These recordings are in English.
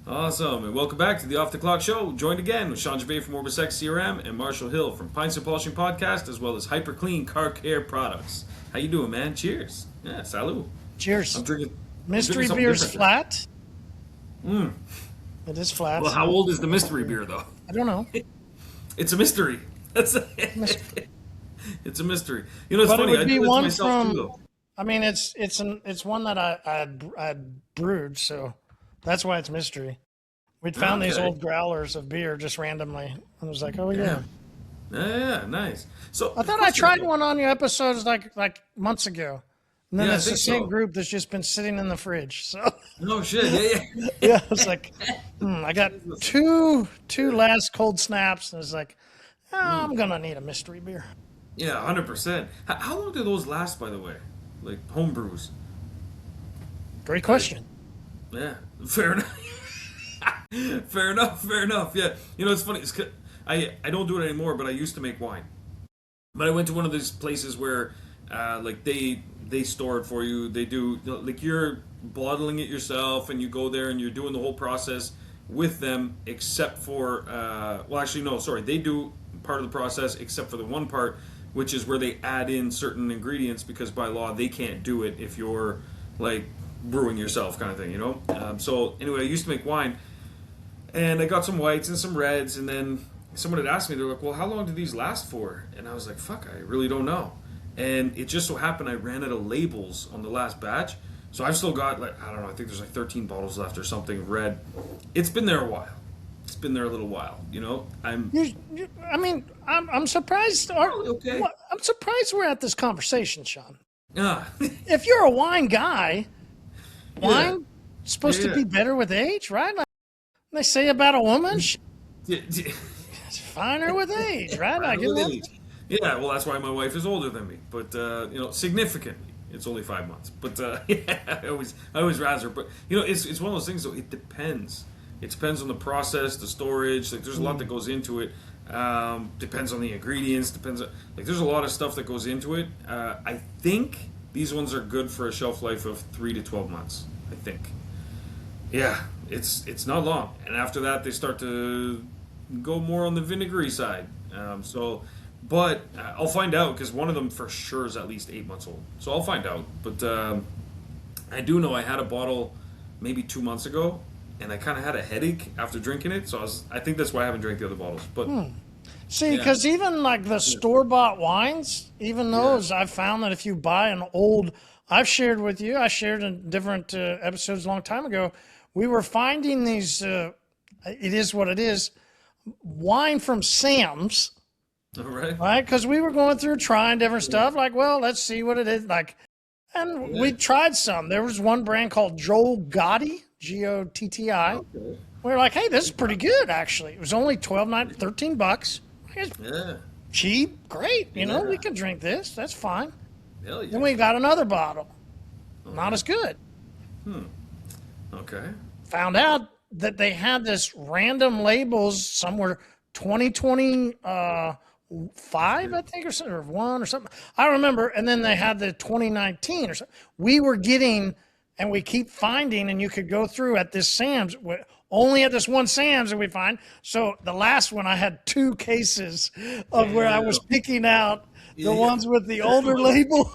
Awesome, and welcome back to the Off the Clock Show. Joined again with Shawn Gervais from OrbisX CRM and Marshall Hill from Pints and Polishing Podcast, as well as Hyper Clean Car Care Products. How you doing, man? Cheers. Yeah, salut. Cheers. I'm drinking. Mystery beer's flat. Mm. It is flat. Well, how old is the mystery beer, though? I don't know. It's a mystery. It's a mystery. You know, it's But funny. it would I be do it to one myself from. too, though. I mean, it's one that I brewed, so that's why it's mystery. We'd found these Okay. old growlers of beer just randomly, and I was like, oh yeah. Yeah, nice. So I thought I tried one on your episodes like months ago, and then Yeah, I it's the think same so. group that's just been sitting in the fridge. So No shit. Yeah. yeah, I was like, I got two last cold snaps, and it's like, I'm gonna need a mystery beer. Yeah, 100%. How long do those last, by the way? Like home brews? Great question. Yeah, fair enough. Fair enough. Yeah, you know it's funny. I don't do it anymore, but I used to make wine. But I went to one of these places where, like they store it for you. They do like you're bottling it yourself, and you go there and you're doing the whole process with them, except for well, actually no, sorry, they do part of the process except for the one part, which is where they add in certain ingredients because by law they can't do it if you're like brewing yourself, kind of thing, you know. So anyway, I used to make wine. And I got some whites and some reds, and then someone had asked me, they're like, well, how long do these last for? And I was like, fuck, I really don't know. And it just so happened I ran out of labels on the last batch. So I've still got, like, I don't know, I think there's like 13 bottles left or something of red. It's been there a while. It's been there a little while, you know? I'm surprised. okay. I'm surprised we're at this conversation, Shawn. Ah, If you're a wine guy, Yeah. wine supposed to Yeah. be better with age, right? Like they say about a woman, she's finer with age, right? Like, with age. Yeah, well, that's why my wife is older than me, but you know, significantly. It's only 5 months, but yeah, I always razz her. But you know, it's one of those things. Though it depends. It depends on the process, the storage. Like, there's a lot that goes into it. Depends on the ingredients. Depends on, like, there's a lot of stuff that goes into it. I think these ones are good for a shelf life of 3 to 12 months. I think. Yeah, it's not long, and after that they start to go more on the vinegary side. But I'll find out because one of them for sure is at least 8 months old. So I'll find out. But I do know I had a bottle maybe 2 months ago, and I kind of had a headache after drinking it. So I think that's why I haven't drank the other bottles. But See, Yeah. because even like the store-bought wines, even those, I've found that if you buy an old, I shared in different episodes a long time ago, we were finding these, it is what it is, wine from Sam's, all right, right? Because we were going through trying different stuff, like, well, let's see what it is. Like, and we tried some. There was one brand called Joel Gotti, Gotti. okay. We were like, hey, this is pretty good, actually. It was only $13. It's Yeah, cheap, great. You know, Yeah. we can drink this. That's fine. hell yeah. Then we got another bottle. Not as good. Okay. Found out that they had this random labels somewhere 2025, I think, or something, or one or something. I don't remember. And then they had the 2019 or something. We were getting, and we keep finding, and you could go through at this Sam's, only at this one Sam's that we find. So the last one, I had 2 cases of where I was picking out the ones with the older label.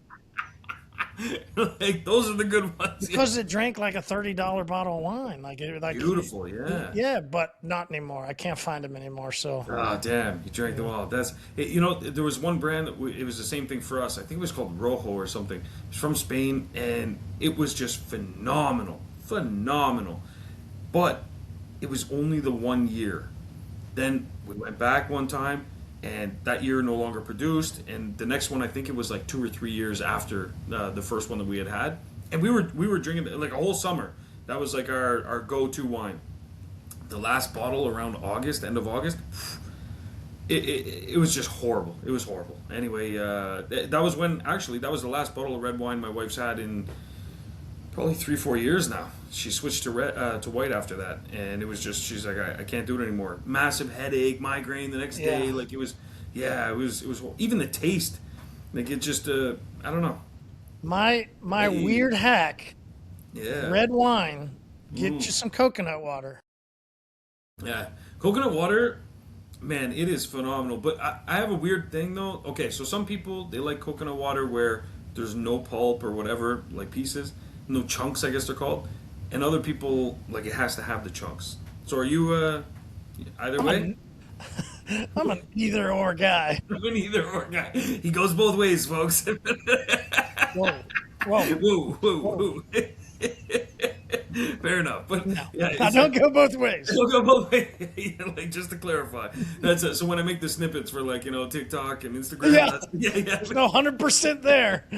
Like, those are the good ones. Because it drank like a $30 bottle of wine. Like Beautiful, yeah. Yeah, but not anymore. I can't find them anymore. So Oh, damn, you drank them all. You know, there was one brand that it was the same thing for us. I think it was called Rojo or something. It's from Spain, and it was just phenomenal. But it was only the 1 year. Then we went back one time, and that year no longer produced. And the next one, I think it was like 2 or 3 years after the first one that we had. And we were drinking it like a whole summer. That was like our go-to wine. The last bottle around August, end of August, it was just horrible. It was horrible. Anyway, that was the last bottle of red wine my wife's had in probably 3-4 years now. She switched to white after that, and it was just, she's like, I can't do it anymore. Massive headache, migraine the next day. Like, it was even the taste, like, it just I don't know. my weird hack: Yeah. red wine. Get you some coconut water. Yeah, coconut water, man, it is phenomenal. But I have a weird thing though. Okay, so some people they like coconut water where there's no pulp or whatever, like pieces, no chunks, I guess they're called, and other people like it has to have the chunks. So are you either I'm way? a I'm an either or guy. I'm an either or guy. He goes both ways, folks. Whoa, whoa, Whoa, whoa, whoa. whoa. Fair enough, but No, yeah, I it's don't go both ways. it'll go both ways. Yeah, like just to clarify, that's it. So when I make the snippets for like TikTok and Instagram, Yeah, that's, yeah, yeah, there's no 100% there.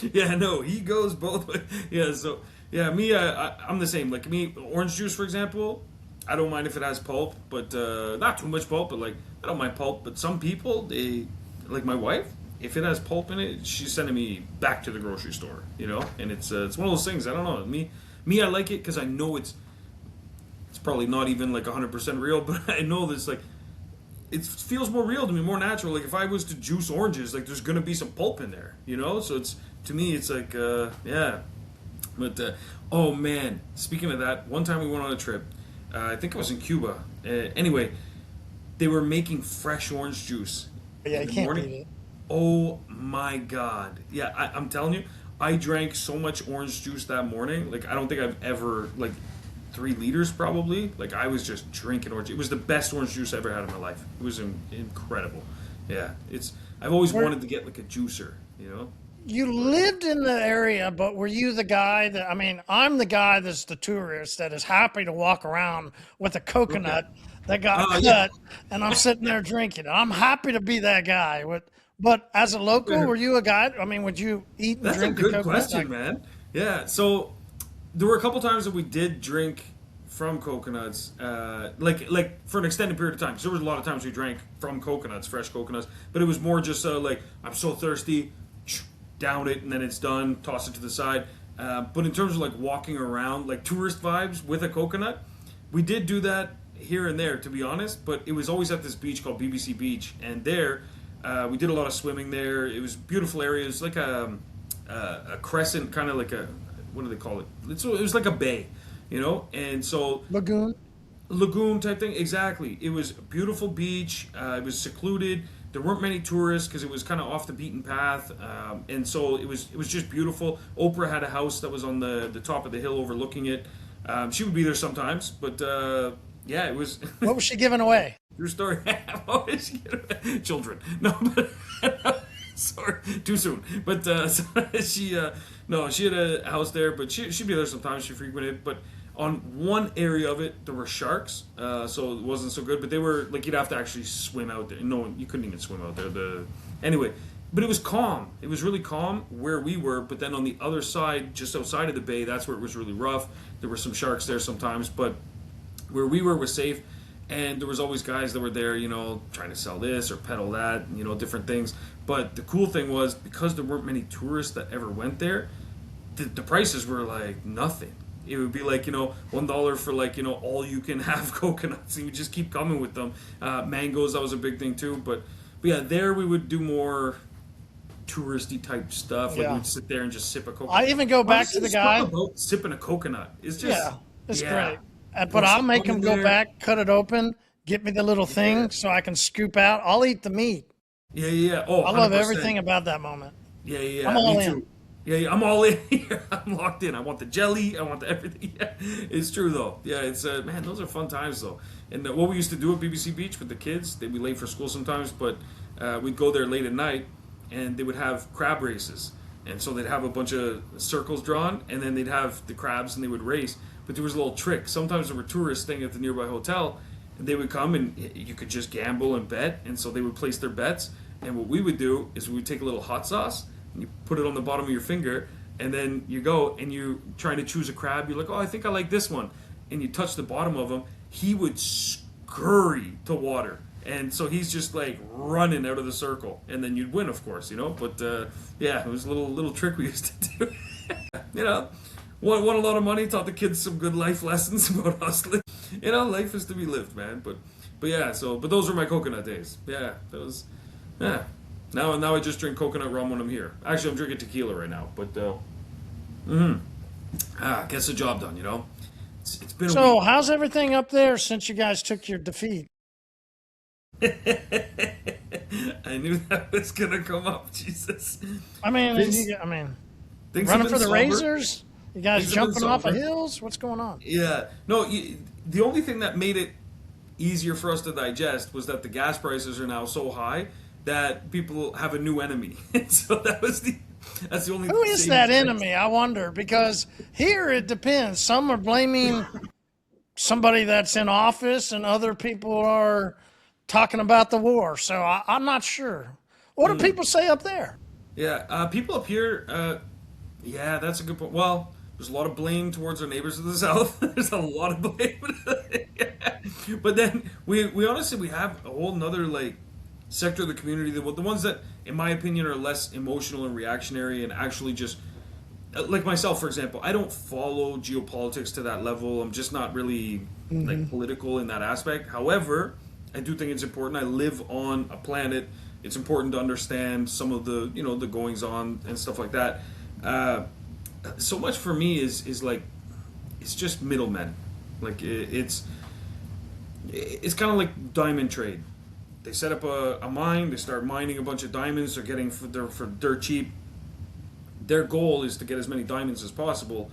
yeah. No, he goes both ways. Yeah, so yeah, me, I'm the same. Like me, orange juice, for example, I don't mind if it has pulp, but not too much pulp. But like I don't mind pulp. But some people, they like my wife. If it has pulp in it, she's sending me back to the grocery store. And it's one of those things. I don't know. Me, I like it because I know it's probably not even like 100% real, but I know this like it feels more real to me, more natural. Like if I was to juice oranges, like there's gonna be some pulp in there. So it's to me, it's like yeah. But oh man, speaking of that, one time we went on a trip. I think it was in Cuba. Anyway, they were making fresh orange juice Yeah, in you the can't beat morning. it. Oh my god! Yeah, I'm telling you, I drank so much orange juice that morning. Like I don't think I've ever like 3 liters probably. Like I was just drinking orange. It was the best orange juice I ever had in my life. It was incredible. Yeah, it's. I've always Where wanted to get like a juicer. You know? you lived in the area, but were you the guy that, I mean, I'm the guy that's the tourist that is happy to walk around with a Okay. coconut that got Yeah. cut and I'm sitting there drinking it. I'm happy to be that guy. But as a local, were you a guy? I mean, would you eat and That's a drink the good coconut? question, Like, man. Yeah. So there were a couple times that we did drink from coconuts, like for an extended period of time. Because there was a lot of times we drank from coconuts, fresh coconuts, but it was more just like I'm so thirsty, down it, and then it's done. Toss it to the side. But in terms of like walking around, like tourist vibes with a coconut, we did do that here and there, to be honest. But it was always at this beach called BBC Beach, and there we did a lot of swimming there. It was a beautiful area. It was like a crescent, kind of like a what do they call it? It was like a bay, and so lagoon? lagoon type thing. Exactly. It was a beautiful beach. It was secluded. There weren't many tourists because it was kind of off the beaten path, and so it was just beautiful. Oprah had a house that was on the top of the hill overlooking it. She would be there sometimes, but yeah, it was. What was she giving away? True story. What is she children? No, but sorry, too soon. But so she, no, she had a house there, but she'd be there sometimes. She frequented, but on one area of it there were sharks, so it wasn't so good. But they were like you'd have to actually swim out there. No, you couldn't even swim out there. Anyway, but it was calm. It was really calm where we were. But then on the other side, just outside of the bay, that's where it was really rough. There were some sharks there sometimes, but where we were was safe. And there was always guys that were there, trying to sell this or peddle that, different things. But the cool thing was because there weren't many tourists that ever went there, the prices were like nothing. It would be like $1 for like all you can have coconuts, and you just keep coming with them. Mangoes, that was a big thing too. But yeah, there we would do more touristy type stuff. Like Yeah. we'd sit there and just sip a coconut. I even go back to Honestly, the something guy. about sipping a coconut. It's just Yeah, it's yeah. great. But Put I'll some make rum him in go there. back, cut it open, get me the little Yeah. thing so I can scoop out. I'll eat the meat. Yeah, yeah, yeah. Oh, I love 100%. everything about that moment. Yeah, yeah, I'm yeah. all Me in. too. Yeah, yeah, I'm all in here. I'm locked in. I want the jelly. I want the everything. Yeah, it's true though. Yeah, it's man, those are fun times though. And what we used to do at BBC Beach with the kids, they'd be late for school sometimes, but we'd go there late at night, and they would have crab races. And so they'd have a bunch of circles drawn, and then they'd have the crabs, and they would race. But there was a little trick. Sometimes there were tourists staying at the nearby hotel, and they would come, and you could just gamble and bet. And so they would place their bets. And what we would do is we would take a little hot sauce, and you put it on the bottom of your finger, and then you go and you trying to choose a crab. You're like, oh, I think I like this one, and you touch the bottom of him. He would scurry to water, and so he's just like running out of the circle, and then you'd win, of course, But yeah, it was a little trick we used to do. you know, won a lot of money, taught the kids some good life lessons about hustling. Life is to be lived, man. But yeah, but those were my coconut days. Yeah, that was yeah. Now I just drink coconut rum when I'm here. Actually, I'm drinking tequila right now, but gets the job done. It's been a So week. how's everything up there since you guys took your defeat? I knew that was gonna come up. Jesus, I mean, things you things have running been for the somber. razors? You guys Things have been jumping off of somber. hills? What's going on? Yeah, no. The only thing that made it easier for us to digest was that the gas prices are now so high that people have a new enemy. And so that's the only Who is saving that grace. enemy? I wonder because here it depends. Some are blaming somebody that's in office, and other people are talking about the war. So I'm not sure. What do people say up there? Yeah, people up here. Yeah, that's a good point. Well, there's a lot of blame towards our neighbors to the south. There's a lot of blame. But then we honestly we have a whole nother like sector of the community, the ones that, in my opinion, are less emotional and reactionary and actually just like myself, for example. I don't follow geopolitics to that level. I'm just not really like political in that aspect. However, I do think it's important. I live on a planet. It's important to understand some of the the goings on and stuff like that. Uh, so much for me is like it's just middlemen. Like it's kind of like diamond trade. They set up a mine. They start mining a bunch of diamonds. They're getting for dirt cheap. Their goal is to get as many diamonds as possible,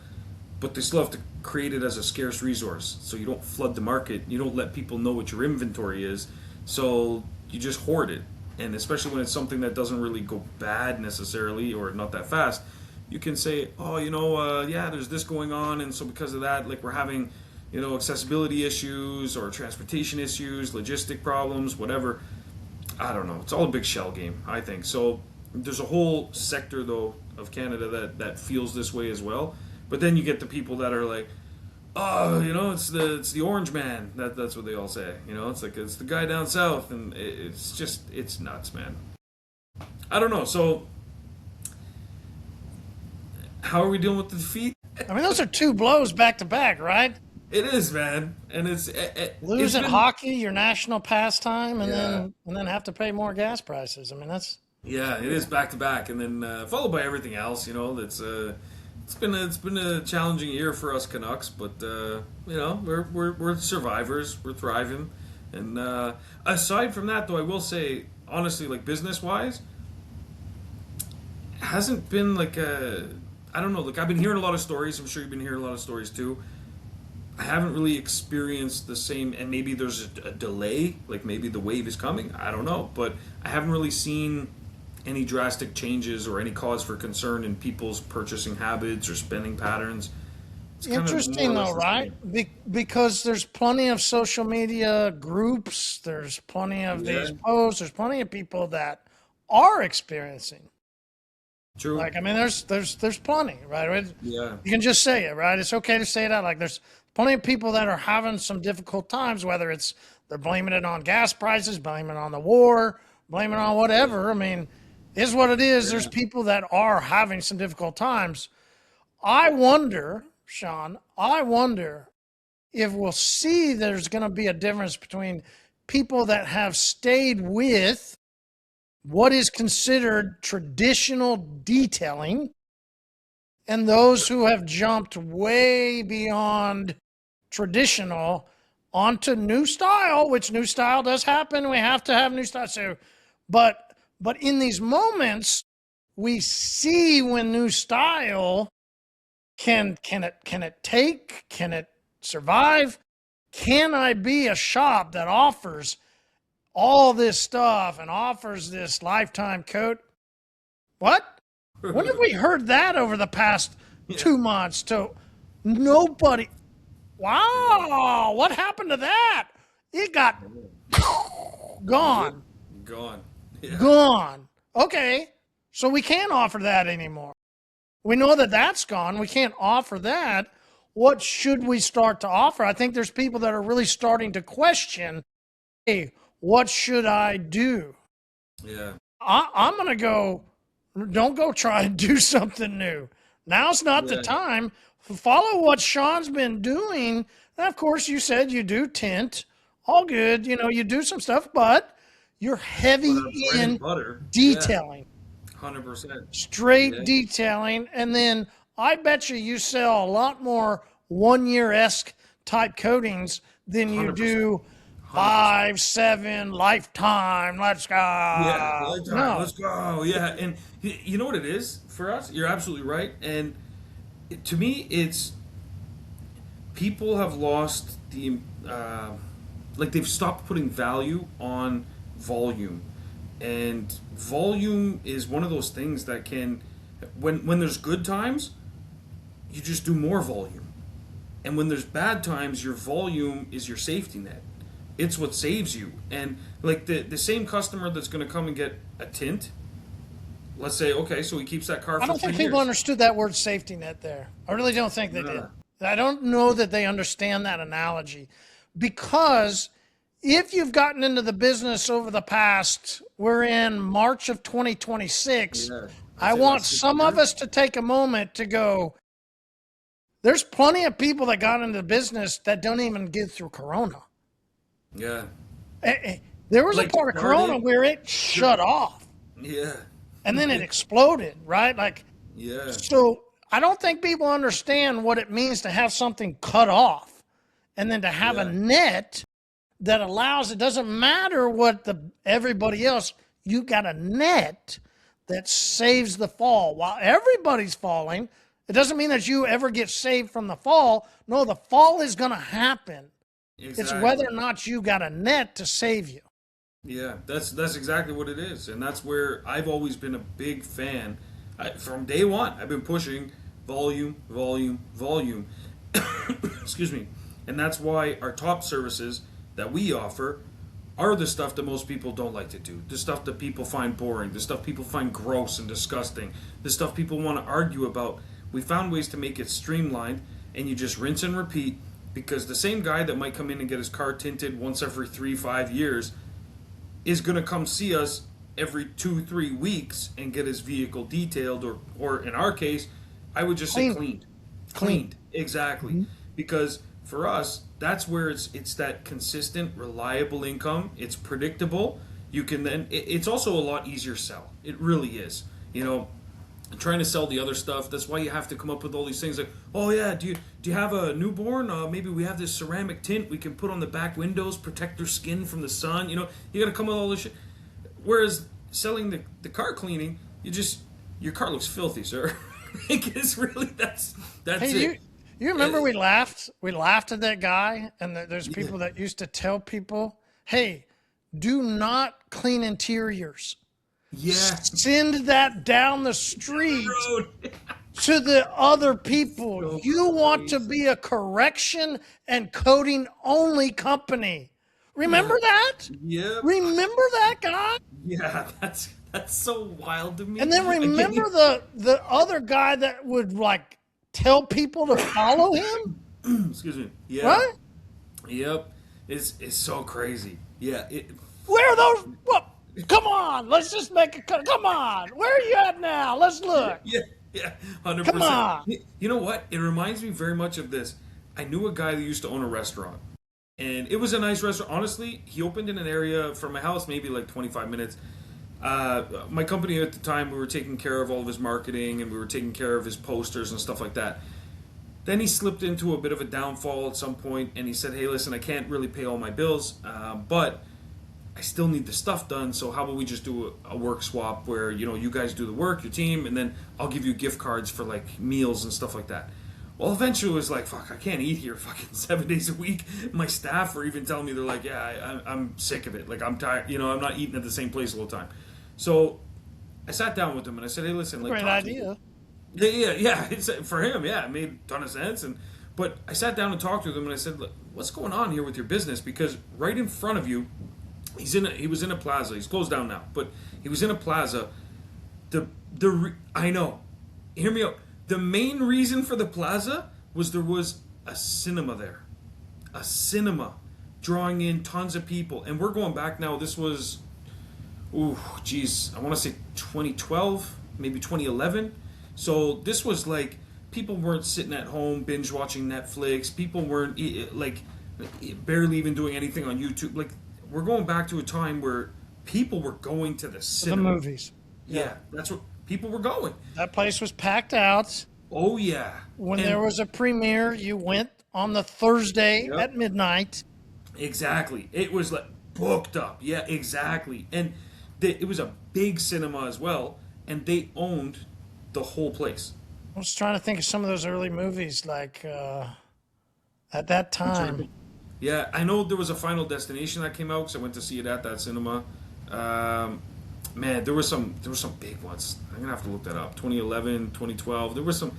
but they still have to create it as a scarce resource. So you don't flood the market. You don't let people know what your inventory is. So you just hoard it. And especially when it's something that doesn't really go bad necessarily or not that fast, you can say, oh, yeah, there's this going on, and so because of that, like we're having, accessibility issues or transportation issues, logistic problems, whatever. I don't know. It's all a big shell game, I think. So there's a whole sector though of Canada that feels this way as well. But then you get the people that are like, oh, it's the orange man. That's what they all say. It's like it's the guy down south, and it's nuts, man. I don't know. So how are we dealing with the defeat? I mean, those are two blows back to back, right? It is, man, and it's Losing been hockey, your national pastime, and yeah. then have to pay more gas prices. I mean, that's Yeah, it is back to back, and then followed by everything else. That's it's been a challenging year for us Canucks, but we're survivors. We're thriving, and aside from that, though, I will say honestly, like business wise, hasn't been like a I don't know. Like I've been hearing a lot of stories. I'm sure you've been hearing a lot of stories too. I haven't really experienced the same, and maybe there's a delay. Like maybe the wave is coming. I don't know, but I haven't really seen any drastic changes or any cause for concern in people's purchasing habits or spending patterns. It's kind of more or interesting, less though, the right? same. Because there's plenty of social media groups, there's plenty of Yeah, these posts, there's plenty of people that are experiencing. true. Like, I mean, there's plenty, right? Yeah, You can just say it, right? It's okay to say it out. Like, there's plenty of people that are having some difficult times, whether it's they're blaming it on gas prices, blaming it on the war, blaming it on whatever. I mean, is what it is. There's yeah. people that are having some difficult times. I wonder, Shawn, I wonder if we'll see there's going to be a difference between people that have stayed with what is considered traditional detailing and those who have jumped way beyond traditional onto new style, which new style does happen. We have to have new style. So, but in these moments, we see when new style can it survive? Can I be a shop that offers all this stuff and offers this lifetime coat? What? When have we heard that over the past Yeah, 2 months? To nobody. Wow, what happened to that? It got yep, gone, gone. Yeah, gone. Okay, so we can't offer that anymore. We know that that's gone. We can't offer that. What should we start to offer? I think there's people that are really starting to question, hey, what should I do? yeah, I'm going to go, don't go try and do something new. Now's not the yeah. time. Follow what Shawn's been doing. And of course, you said you do tint, all good. You do some stuff, but you're But heavy our bread and in butter. Yeah, detailing, 100%. straight Yeah, detailing. And then I bet you sell a lot more 1 year esque type coatings than you 100%. do 5, 7, lifetime. Let's Yeah, go. lifetime. No. Let's go. Yeah, and you know what it is for us? You're absolutely right. And to me, it's people have lost the like they've stopped putting value on volume, and volume is one of those things that can, when there's good times, you just do more volume, and when there's bad times, your volume is your safety net. It's what saves you. And like the same customer that's going to come and get a tint, let's say, okay, so he keeps that car for I don't 3 think years. people understood that word safety net there. I really don't think they did. I don't know that they understand that analogy, because if you've gotten into the business over the past, we're in March of 2026. Yeah, I I'd say want last 6 some of years. us to take a moment to go, there's plenty of people that got into the business that don't even get through Corona. Yeah, There was a like part of started. Corona where it shut off Yeah, and then it exploded, right? Like, yeah, so I don't think people understand what it means to have something cut off and then to have a yeah, net that allows, it doesn't matter what everybody else, you got a net that saves the fall. While everybody's falling, it doesn't mean that you ever get saved from the fall. No, the fall is going to happen. It's exactly. whether or not you got a net to save you. Yeah, that's exactly what it is, and that's where I've always been a big fan. From day one, I've been pushing volume, volume, volume. Excuse me, and that's why our top services that we offer are the stuff that most people don't like to do, the stuff that people find boring, the stuff people find gross and disgusting, the stuff people want to argue about. We found ways to make it streamlined, and you just rinse and repeat, because the same guy that might come in and get his car tinted once every 3-5 years is going to come see us every 2-3 weeks and get his vehicle detailed, or in our case, I would just say cleaned. Exactly. Because for us, that's where it's that consistent, reliable income. It's predictable. You can then, it's also a lot easier to sell. It really is. You know, trying to sell the other stuff, that's why you have to come up with all these things like, oh yeah, do you have a newborn? Maybe we have this ceramic tint we can put on the back windows, protect their skin from the sun. You know, you got to come up with all this shit. Whereas selling the car cleaning, your car looks filthy, sir. It's really that's Hey, it. you remember we laughed at that guy, and there's people that used to tell people, hey, do not clean interiors. Yeah. Send that down the street Road. to the other people. So You want to be a correction and coating only company. Remember that? Yep. Remember that guy? Yeah, that's so wild to me. And then remember the other guy that would like tell people to follow him? Excuse me. Yeah. Right? Yep. It's so crazy. Yeah. Where are those? What? Come on, let's just make a cut. Come on, where are you at now? Let's look. Yeah. 100%. Come on. You know what? It reminds me very much of this. I knew a guy that used to own a restaurant, and it was a nice restaurant. Honestly, he opened in an area from my house, maybe like 25 minutes. My company at the time, we were taking care of all of his marketing, and we were taking care of his posters and stuff like that. Then he slipped into a bit of a downfall at some point, and he said, hey, listen, I can't really pay all my bills, but I still need the stuff done, so how about we just do a work swap where, you know, you guys do the work, your team, and then I'll give you gift cards for, like, meals and stuff like that. Well, eventually it was like, fuck, I can't eat here fucking 7 days a week. My staff were even telling me, they're like, yeah, I'm sick of it. Like, I'm tired, you know, I'm not eating at the same place all the time. So I sat down with him, and I said, hey, listen, like, Great idea. Yeah. It's, for him, yeah, it made a ton of sense. But I sat down and talked with him, and I said, look, what's going on here with your business? Because right in front of you, he was in a plaza. He's closed down now, but he was in a plaza. I know. Hear me out. The main reason for the plaza was there was a cinema there. A cinema drawing in tons of people. And we're going back now. This was, I want to say 2012, maybe 2011. So this was like, people weren't sitting at home binge watching Netflix. People weren't like barely even doing anything on YouTube. Like, we're going back to a time where people were going to the cinema. The movies. Yeah, that's what people were going. That place was packed out. Oh, yeah. When there was a premiere, you went on the Thursday Yep. at midnight. Exactly. It was like booked up. Yeah, exactly. And it was a big cinema as well, and they owned the whole place. I was trying to think of some of those early movies, like at that I'm trying to time. think. Yeah, I know there was a Final Destination that came out because I went to see it at that cinema. Um, Man, there were some big ones. I'm gonna have to look that up. 2011, 2012. There were some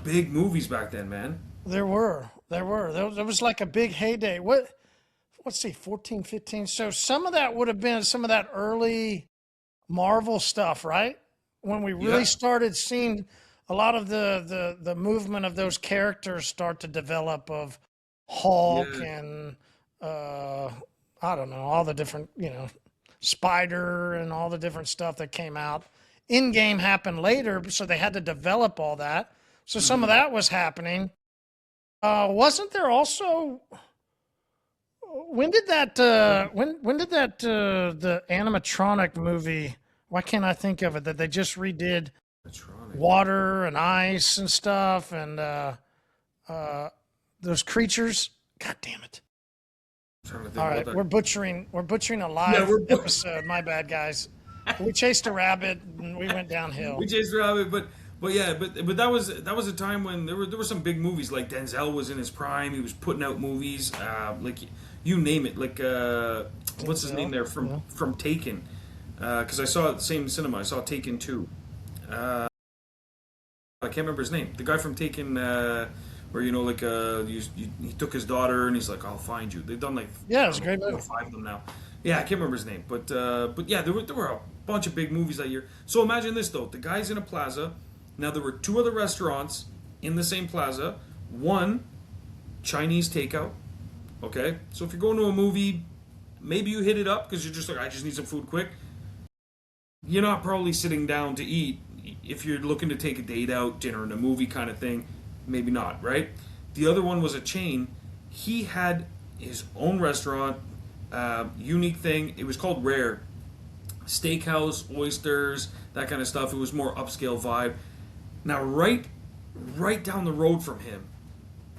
big movies back then, man. There was like a big heyday. Let's see, 14, 15. So some of that would have been some of that early Marvel stuff, right? When we really Yeah, started seeing a lot of the movement of those characters start to develop of Hulk yeah, and uh, I don't know, all the different, Spider and all the different stuff that came out. In game happened later, so they had to develop all that. So some of hmm that was happening. Wasn't there also when did that when did that the animatronic movie? Why can't I think of it? That they just redid Electronic. water and ice and stuff and uh, those creatures. God damn it! I'm trying to All think what right, that. we're butchering a Yeah, live episode. My bad, guys. We chased a rabbit and we went We downhill. chased around it, but yeah, but that was a time when there were some big movies. Like Denzel was in his prime. He was putting out movies, like you name it. Like what's his name Denzel, there from yeah. from Taken? Because I saw it at the same cinema. I saw Taken 2. I can't remember his name. The guy from Taken, where like he took his daughter and he's like, "I'll find you." They've done like Yeah, it I was a don't know great 4 or movie. 5 of them now. Yeah, I can't remember his name, but yeah, there were a bunch of big movies that year. So imagine this though: the guy's in a plaza. Now there were two other restaurants in the same plaza. One Chinese takeout. Okay, so if you're going to a movie, maybe you hit it up because you're just like, I just need some food quick. You're not probably sitting down to eat if you're looking to take a date out, dinner and a movie kind of thing. Maybe not, right? The other one was a chain. He had his own restaurant, unique thing. It was called Rare. Steakhouse, oysters, that kind of stuff. It was more upscale vibe. Now, right down the road from him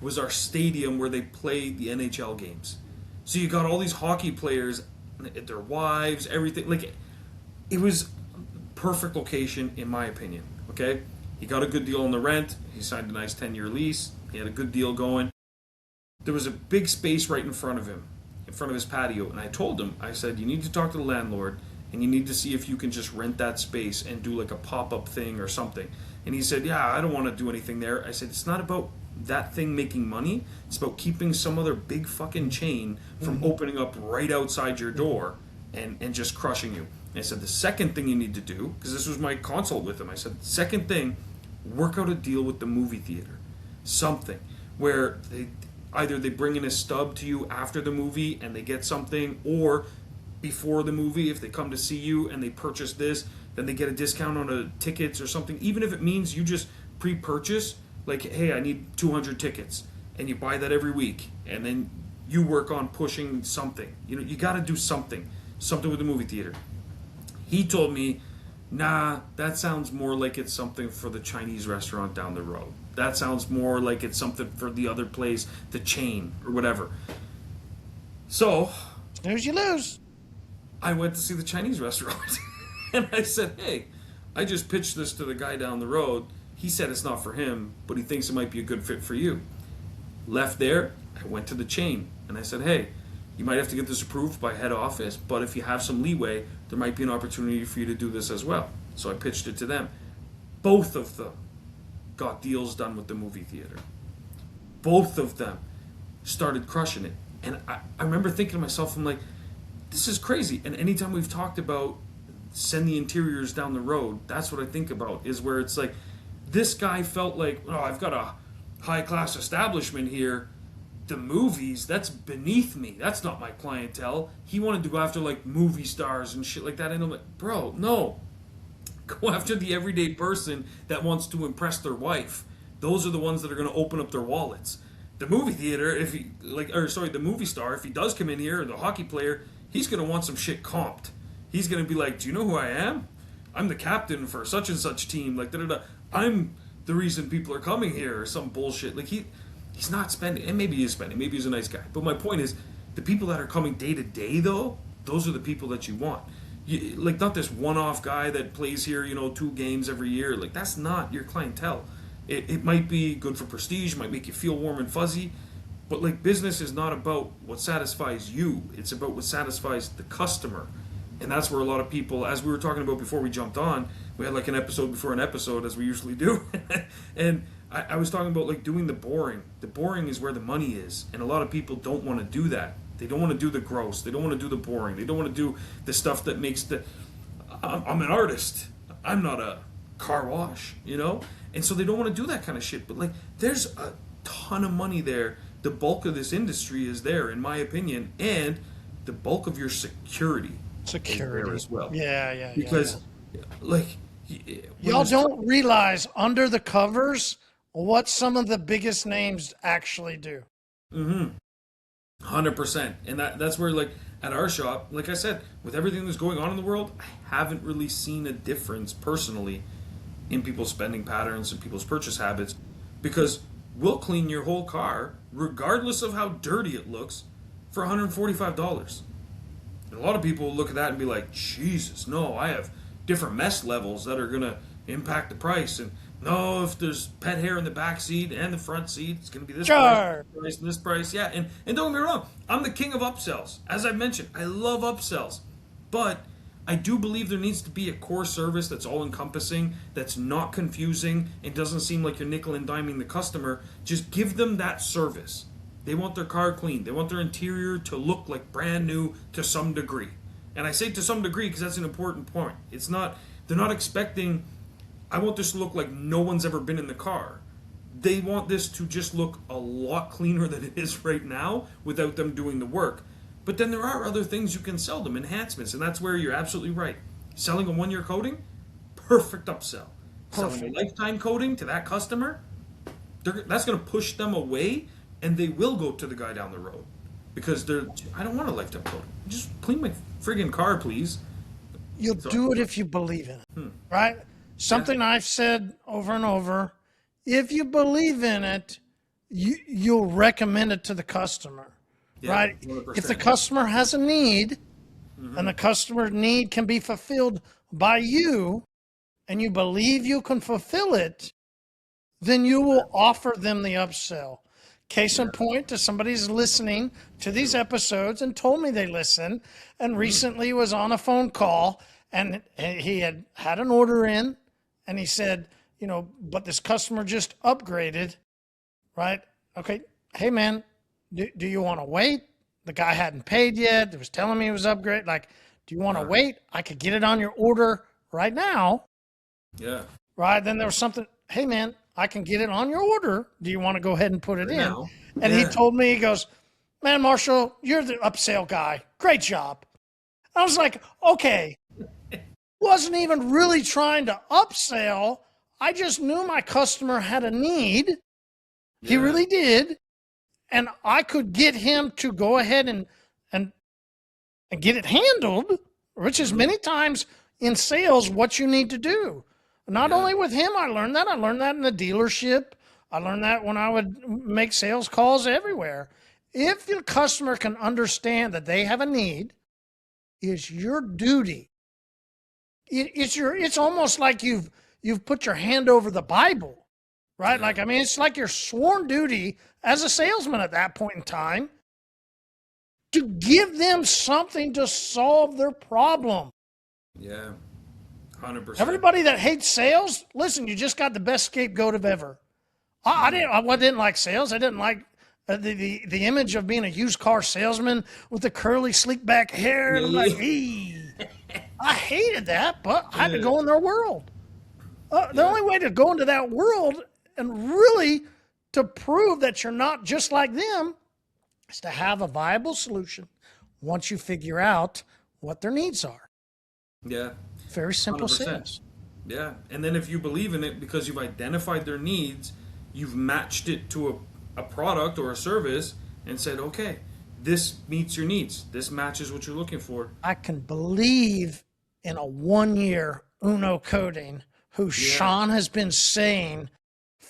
was our stadium where they played the NHL games. So you got all these hockey players, their wives, everything. Like it was perfect location in my opinion. Okay, he got a good deal on the rent. He signed a nice 10-year lease. He had a good deal going. There was a big space right in front of him, in front of his patio, and I told him, I said, you need to talk to the landlord and you need to see if you can just rent that space and do like a pop-up thing or something. And he said, yeah, I don't want to do anything there. I said, it's not about that thing making money. It's about keeping some other big fucking chain from opening up right outside your door and just crushing you. And I said, the second thing you need to do, because this was my consult with him, I said, second thing, work out a deal with the movie theater. Something where either they bring in a stub to you after the movie and they get something, or before the movie, if they come to see you and they purchase this, then they get a discount on the tickets or something. Even if it means you just pre-purchase, like, hey, I need 200 tickets, and you buy that every week, and then you work on pushing something. You got to do something with the movie theater. He told me, nah, that sounds more like it's something for the Chinese restaurant down the road. That sounds more like it's something for the other place, the chain, or whatever. So Snooze, you lose. I went to see the Chinese restaurant. And I said, hey, I just pitched this to the guy down the road. He said it's not for him, but he thinks it might be a good fit for you. Left there, I went to the chain, and I said, hey, you might have to get this approved by head office, but if you have some leeway, there might be an opportunity for you to do this as well. So I pitched it to them. Both of them got deals done with the movie theater. Both of them started crushing it. And I remember thinking to myself, I'm like, this is crazy. And anytime we've talked about send the interiors down the road, that's what I think about, is where it's like, this guy felt like, oh, I've got a high class establishment here. The movies, that's beneath me. That's not my clientele. He wanted to go after like movie stars and shit like that. And I'm like, bro, no. Go after the everyday person that wants to impress their wife. Those are the ones that are going to open up their wallets. The movie theater, if he the movie star, if he does come in here, or the hockey player, he's going to want some shit comped. He's going to be like, do you know who I am? I'm the captain for such and such team. Like, da da da. I'm the reason people are coming here, or some bullshit. Like he he's not spending, and maybe he is spending, maybe he's a nice guy. But my point is, the people that are coming day to day, though, those are the people that you want. Like, not this one-off guy that plays here, 2 games every year. Like, that's not your clientele. It might be good for prestige, might make you feel warm and fuzzy, but like, business is not about what satisfies you. It's about what satisfies the customer. And that's where a lot of people, as we were talking about before we jumped on, we had like an episode before an episode, as we usually do. And I was talking about like doing the boring. The boring is where the money is. And a lot of people don't want to do that. They don't want to do the gross. They don't want to do the boring. They don't want to do the stuff that makes I'm an artist. I'm not a car wash, And so they don't want to do that kind of shit. But like, there's a ton of money there. The bulk of this industry is there, in my opinion. And the bulk of your security. Security as well. Yeah. Because, like, y'all don't realize under the covers what some of the biggest names actually do. 100%. And that's where, like, at our shop, like I said, with everything that's going on in the world, I haven't really seen a difference personally in people's spending patterns and people's purchase habits, because we'll clean your whole car, regardless of how dirty it looks, for $145. And a lot of people look at that and be like, Jesus, no, I have different mess levels that are going to impact the price. And no, if there's pet hair in the back seat and the front seat, it's going to be this price and this price. Yeah, and don't get me wrong, I'm the king of upsells. As I mentioned, I love upsells. But I do believe there needs to be a core service that's all-encompassing, that's not confusing, and doesn't seem like you're nickel and diming the customer. Just give them that service. They want their car clean. They want their interior to look like brand new to some degree. And I say to some degree because that's an important point. They're not expecting, I want this to look like no one's ever been in the car. They want this to just look a lot cleaner than it is right now without them doing the work. But then there are other things you can sell them, enhancements, and that's where you're absolutely right. Selling a 1-year coating, perfect upsell. Selling a lifetime coating to that customer, that's going to push them away, and they will go to the guy down the road because I don't want a lifetime coating. Just clean my friggin' car, please. You'll do it if you believe in it, right? Something I've said over and over, if you believe in it, you'll recommend it to the customer, right? 100%. If the customer has a need, and the customer need can be fulfilled by you, and you believe you can fulfill it, then you will offer them the upsell. Case in point, to somebody's listening to these episodes and told me they listen, and recently was on a phone call, and he had an order in, and he said, but this customer just upgraded, right? Okay, hey man, do you want to wait? The guy hadn't paid yet. He was telling me he was upgraded. Like, do you want to wait? I could get it on your order right now. Yeah. Right? Then there was something, hey man, I can get it on your order. Do you want to go ahead and put it in? And he told me, he goes, man, Marshall, you're the upsell guy. Great job. I was like, okay. Wasn't even really trying to upsell. I just knew my customer had a need. Yeah. He really did. And I could get him to go ahead and get it handled, which is many times in sales what you need to do. Not only with him, I learned that in the dealership. I learned that when I would make sales calls everywhere. If your customer can understand that they have a need, it's your duty. It's almost like you've put your hand over the Bible, right? Yeah. Like, I mean, it's like your sworn duty as a salesman at that point in time to give them something to solve their problem. Yeah. 100%. Everybody that hates sales, listen, you just got the best scapegoat of ever. I didn't like sales. I didn't like the image of being a used car salesman with the curly, sleek back hair. And I'm like, hey, I hated that, but I had to go in their world. The only way to go into that world and really to prove that you're not just like them is to have a viable solution once you figure out what their needs are. Yeah. Very simple 100%. sales. Yeah. And then if you believe in it because you've identified their needs, you've matched it to a product or a service and said, okay, this meets your needs. This matches what you're looking for. I can believe in a 1-year Uno coating who Shawn has been saying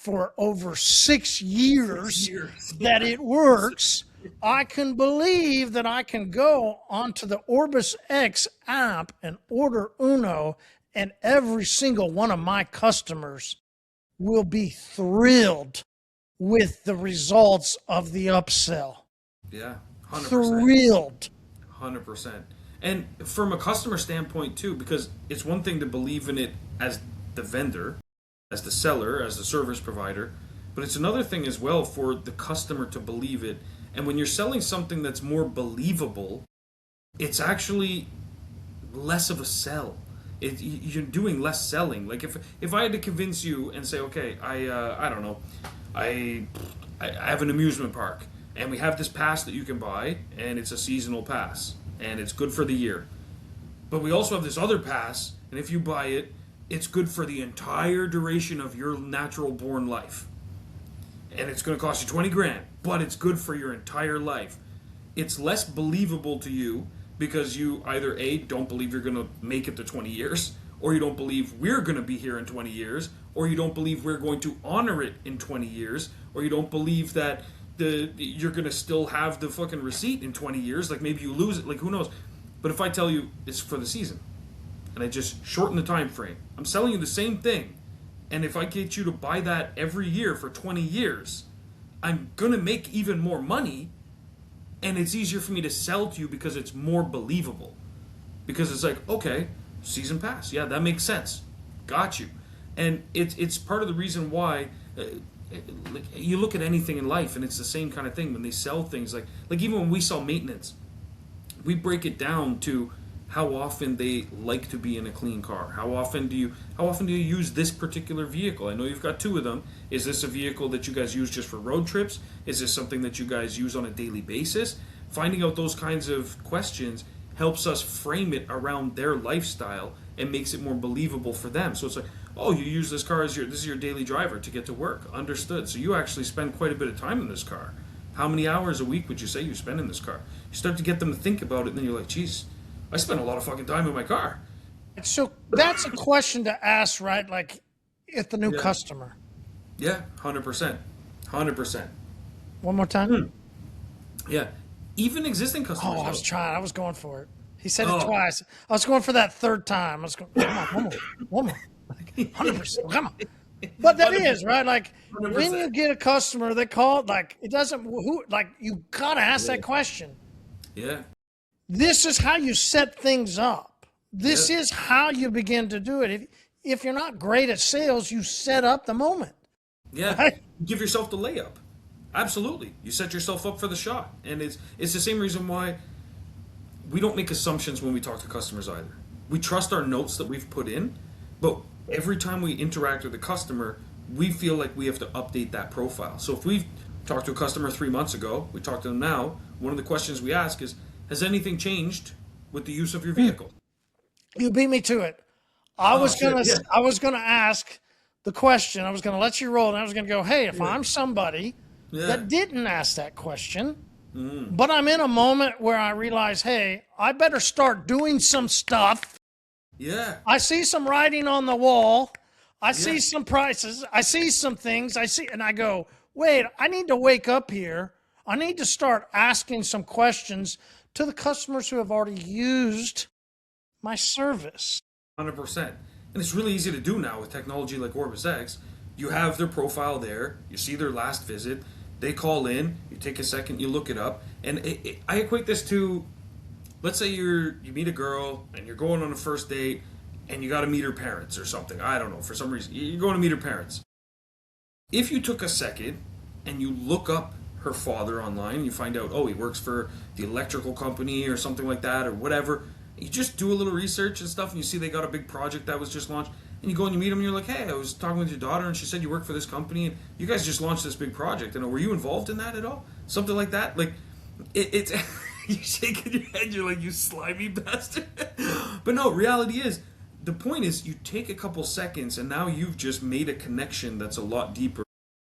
for over 6 years, 6 years. that it works, I can believe that I can go onto the OrbisX app and order Uno, and every single one of my customers will be thrilled with the results of the upsell. Yeah, 100%. Thrilled. 100%. And from a customer standpoint too, because it's one thing to believe in it as the vendor, as the seller, as the service provider, but it's another thing as well for the customer to believe it. And when you're selling something that's more believable, it's actually less of a sell. You're doing less selling. Like if I had to convince you and say, okay, I don't know, I have an amusement park, and we have this pass that you can buy, and it's a seasonal pass, and it's good for the year. But we also have this other pass, and if you buy it, it's good for the entire duration of your natural born life. And it's going to cost you 20 grand, but it's good for your entire life. It's less believable to you because you either A, don't believe you're going to make it to 20 years, or you don't believe we're going to be here in 20 years, or you don't believe we're going to honor it in 20 years, or you don't believe that you're going to still have the fucking receipt in 20 years. Like maybe you lose it, like who knows. But if I tell you it's for the season, and I just shorten the time frame, I'm selling you the same thing. And if I get you to buy that every year for 20 years, I'm going to make even more money, and it's easier for me to sell to you because it's more believable. Because it's like, okay, season pass. Yeah, that makes sense. Got you. And it's part of the reason why like, you look at anything in life, and it's the same kind of thing when they sell things. Like even when we sell maintenance, we break it down to how often they like to be in a clean car. How often do you use this particular vehicle? I know you've got two of them. Is this a vehicle that you guys use just for road trips? Is this something that you guys use on a daily basis? Finding out those kinds of questions helps us frame it around their lifestyle and makes it more believable for them. So it's like, oh, you use this car this is your daily driver to get to work. Understood. So you actually spend quite a bit of time in this car. How many hours a week would you say you spend in this car? You start to get them to think about it, and then you're like, geez, I spend a lot of fucking time in my car. So that's a question to ask, right? Like, if the new customer. Yeah, 100%. 100%. One more time? Yeah. Even existing customers. Oh, I was trying. I was going for it. He said it twice. I was going for that third time. I was going, come on, one more. 100%. Come on. But that 100%. Is, right? Like, 100%. When you get a customer that called, like, it doesn't, you got to ask that question. Yeah. This is how you set things up. This is how you begin to do it. If you're not great at sales, you set up the moment. Yeah. Right? Give yourself the layup. Absolutely. You set yourself up for the shot. And it's the same reason why we don't make assumptions when we talk to customers either. We trust our notes that we've put in, but every time we interact with a customer, we feel like we have to update that profile. So if we've talked to a customer 3 months ago, we talk to them now, one of the questions we ask is, has anything changed with the use of your vehicle? You beat me to it. I was gonna ask the question. I was gonna let you roll, and I was gonna go, hey, if I'm somebody that didn't ask that question, but I'm in a moment where I realize, hey, I better start doing some stuff. Yeah. I see some writing on the wall. I see some prices. I see some things. And I go, wait, I need to wake up here. I need to start asking some questions to the customers who have already used my service. 100%. And it's really easy to do now with technology like OrbisX. You have their profile there. You see their last visit. They call in. You take a second. You look it up. And I equate this to, let's say you meet a girl and you're going on a first date and you got to meet her parents or something. I don't know. For some reason, you're going to meet her parents. If you took a second and you look up her father online, you find out, oh, he works for the electrical company or something like that or whatever. You just do a little research and stuff, and you see they got a big project that was just launched, and you go and you meet them, and you're like, hey, I was talking with your daughter, and she said you work for this company, and you guys just launched this big project, and were you involved in that at all? Something like that? Like, it's you're shaking your head, you're like, you slimy bastard. But no, reality is, the point is, you take a couple seconds, and now you've just made a connection that's a lot deeper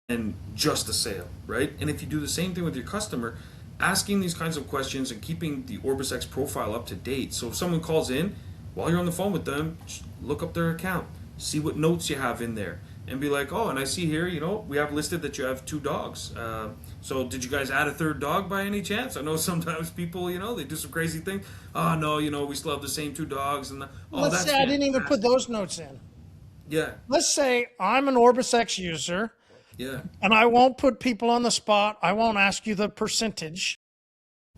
than just a sale, right? And if you do the same thing with your customer, asking these kinds of questions and keeping the OrbisX profile up to date. So if someone calls in, while you're on the phone with them, just look up their account, see what notes you have in there, and be like, oh, and I see here, we have listed that you have 2 dogs. So did you guys add a 3rd dog by any chance? I know sometimes people, they do some crazy thing. Oh no, we still have the same 2 dogs, and Let's that's say I didn't even put fantastic. those notes in. Yeah, Let's say I'm an OrbisX user yeah, and I won't put people on the spot. I won't ask you the percentage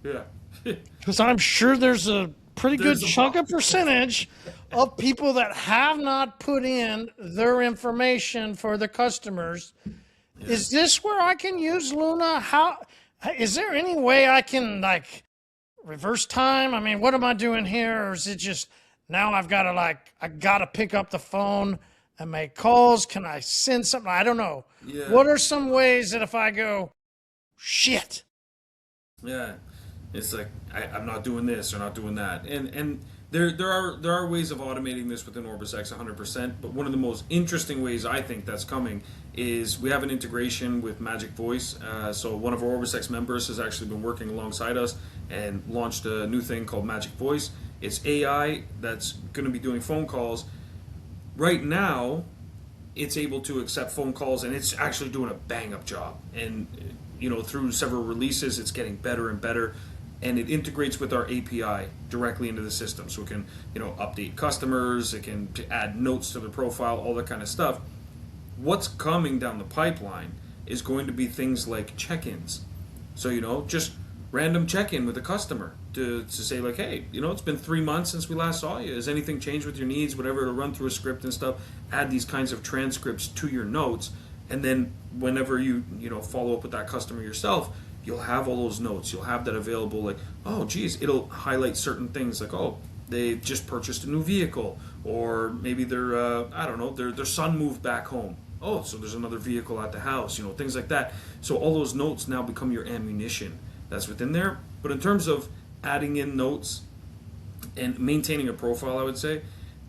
yeah. because I'm sure there's a pretty good There's a chunk of box. percentage of people that have not put in their information for the customers. Is this where I can use Luna? How is there any way I can like reverse time? I mean, what am I doing here? Or is it just now I've got to I got to pick up the phone and make calls? Can I send something? I don't know. Yeah. What are some ways that if I go, shit, Yeah, it's like I'm not doing this or not doing that, and there are ways of automating this within OrbisX 100%. But one of the most interesting ways I think that's coming is we have an integration with Magic Voice. So one of our OrbisX members has actually been working alongside us and launched a new thing called Magic Voice. It's AI that's going to be doing phone calls. Right now, it's able to accept phone calls, and it's actually doing a bang up job. And through several releases, it's getting better and better, and it integrates with our API directly into the system, so it can update customers, it can add notes to the profile, all that kind of stuff. What's coming down the pipeline is going to be things like check-ins. So just random check-in with a customer to say like, hey, it's been 3 months since we last saw you. Has anything changed with your needs? Whatever, to run through a script and stuff. Add these kinds of transcripts to your notes, and then whenever you follow up with that customer yourself, you'll have all those notes. You'll have that available. Like, oh, geez, it'll highlight certain things like, oh, they just purchased a new vehicle, or maybe their son moved back home. Oh, so there's another vehicle at the house. Things like that. So all those notes now become your ammunition that's within there. But in terms of adding in notes and maintaining a profile, I would say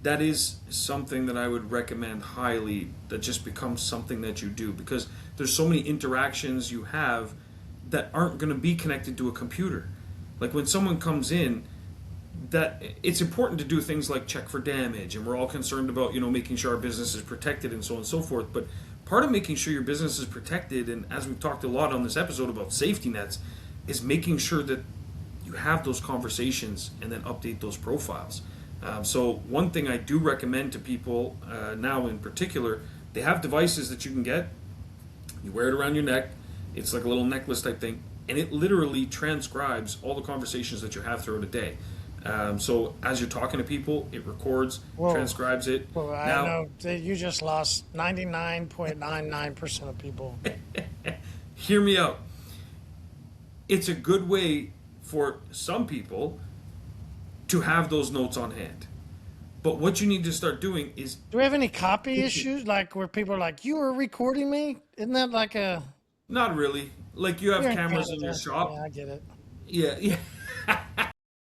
that is something that I would recommend highly, that just becomes something that you do, because there's so many interactions you have that aren't going to be connected to a computer. Like when someone comes in, that it's important to do things like check for damage, and we're all concerned about making sure our business is protected and so on and so forth. But part of making sure your business is protected, and as we've talked a lot on this episode about safety nets, is making sure that you have those conversations and then update those profiles. So one thing I do recommend to people now in particular, they have devices that you can get. You wear it around your neck. It's like a little necklace type thing, and it literally transcribes all the conversations that you have throughout a day. So as you're talking to people, it records, transcribes it. Well, I now, know that you just lost 99.99% of people. Hear me out. It's a good way for some people to have those notes on hand. But what you need to start doing is... Do we have any copy issues, like where people are like, you were recording me? Isn't that like a... Not really. Like you have You're cameras in your Canada. shop. Yeah, I get it. Yeah.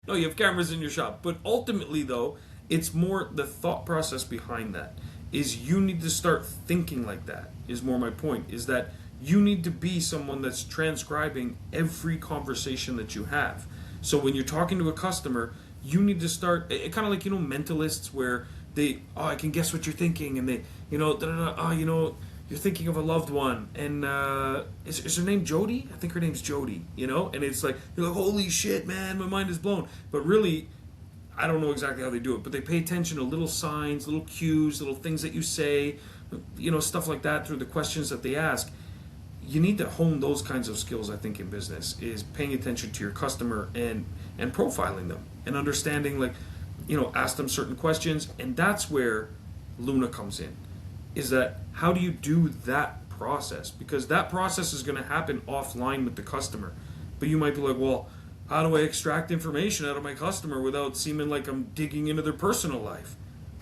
No, you have cameras in your shop. But ultimately, though, it's more the thought process behind that. Is you need to start thinking like that, is more my point. Is that you need to be someone that's transcribing every conversation that you have. So when you're talking to a customer, you need to start, kind of like, mentalists where I can guess what you're thinking, and they, you're thinking of a loved one, and is her name Jody? I think her name's Jody, and it's like, you're like, holy shit, man, my mind is blown. But really, I don't know exactly how they do it, but they pay attention to little signs, little cues, little things that you say, stuff like that through the questions that they ask. You need to hone those kinds of skills, I think, in business, is paying attention to your customer and profiling them and understanding, like, ask them certain questions. And that's where Luna comes in, is that how do you do that process? Because that process is going to happen offline with the customer. But you might be like, well, how do I extract information out of my customer without seeming like I'm digging into their personal life?